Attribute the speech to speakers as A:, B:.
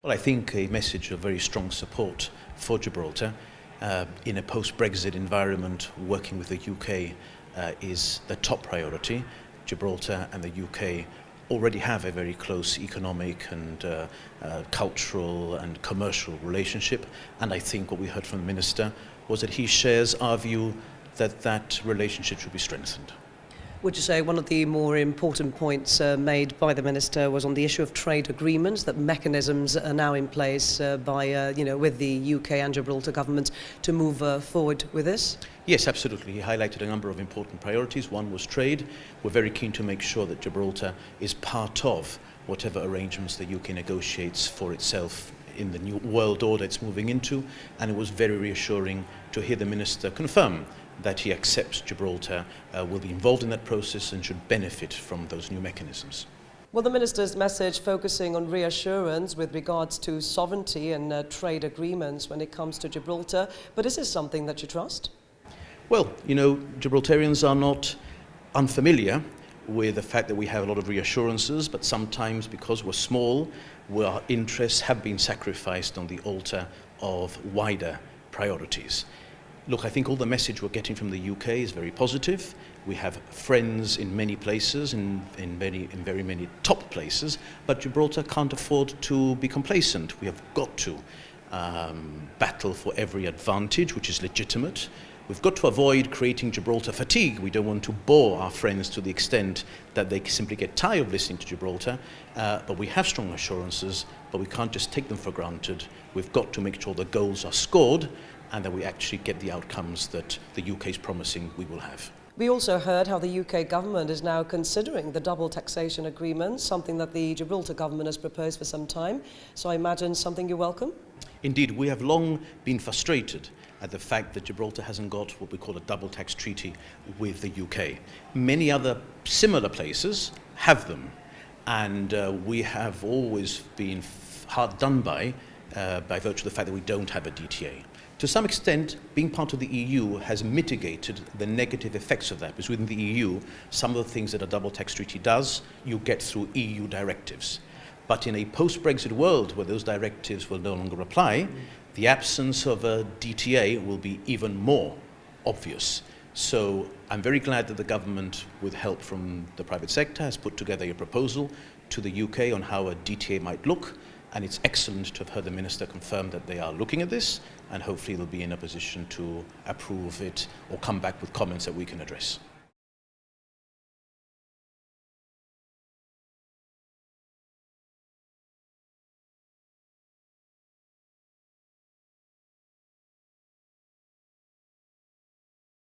A: Well, I think a message of very strong support for Gibraltar in a post-Brexit environment, working with the UK is the top priority. Gibraltar and the UK already have a very close economic and cultural and commercial relationship, and I think what we heard from the Minister was that he shares our view that that relationship should be strengthened.
B: Would you say one of the more important points made by the Minister was on the issue of trade agreements, that mechanisms are now in place with the UK and Gibraltar governments to move forward with this?
A: Yes, absolutely. He highlighted a number of important priorities. One was trade. We're very keen to make sure that Gibraltar is part of whatever arrangements the UK negotiates for itself in the new world order it's moving into, and it was very reassuring to hear the Minister confirm that he accepts Gibraltar will be involved in that process and should benefit from those new mechanisms.
B: Well, the Minister's message focusing on reassurance with regards to sovereignty and trade agreements when it comes to Gibraltar, but is this something that you trust?
A: Well, you know, Gibraltarians are not unfamiliar with the fact that we have a lot of reassurances, but sometimes because we're small, our interests have been sacrificed on the altar of wider priorities. Look, I think all the message we're getting from the UK is very positive. We have friends in many places, in very many top places, but Gibraltar can't afford to be complacent. We have got to battle for every advantage, which is legitimate. We've got to avoid creating Gibraltar fatigue. We don't want to bore our friends to the extent that they simply get tired of listening to Gibraltar. But we have strong assurances, but we can't just take them for granted. We've got to make sure the goals are scored and that we actually get the outcomes that the UK is promising we will have.
B: We also heard how the UK government is now considering the double taxation agreement, something that the Gibraltar government has proposed for some time. So I imagine something you welcome?
A: Indeed, we have long been frustrated at the fact that Gibraltar hasn't got what we call a double tax treaty with the UK. Many other similar places have them, and we have always been hard done by virtue of the fact that we don't have a DTA. To some extent, being part of the EU has mitigated the negative effects of that, because within the EU, some of the things that a double tax treaty does, you get through EU directives. But in a post-Brexit world where those directives will no longer apply, the absence of a DTA will be even more obvious. So I'm very glad that the government, with help from the private sector, has put together a proposal to the UK on how a DTA might look. And it's excellent to have heard the Minister confirm that they are looking at this, and hopefully they'll be in a position to approve it or come back with comments that we can address.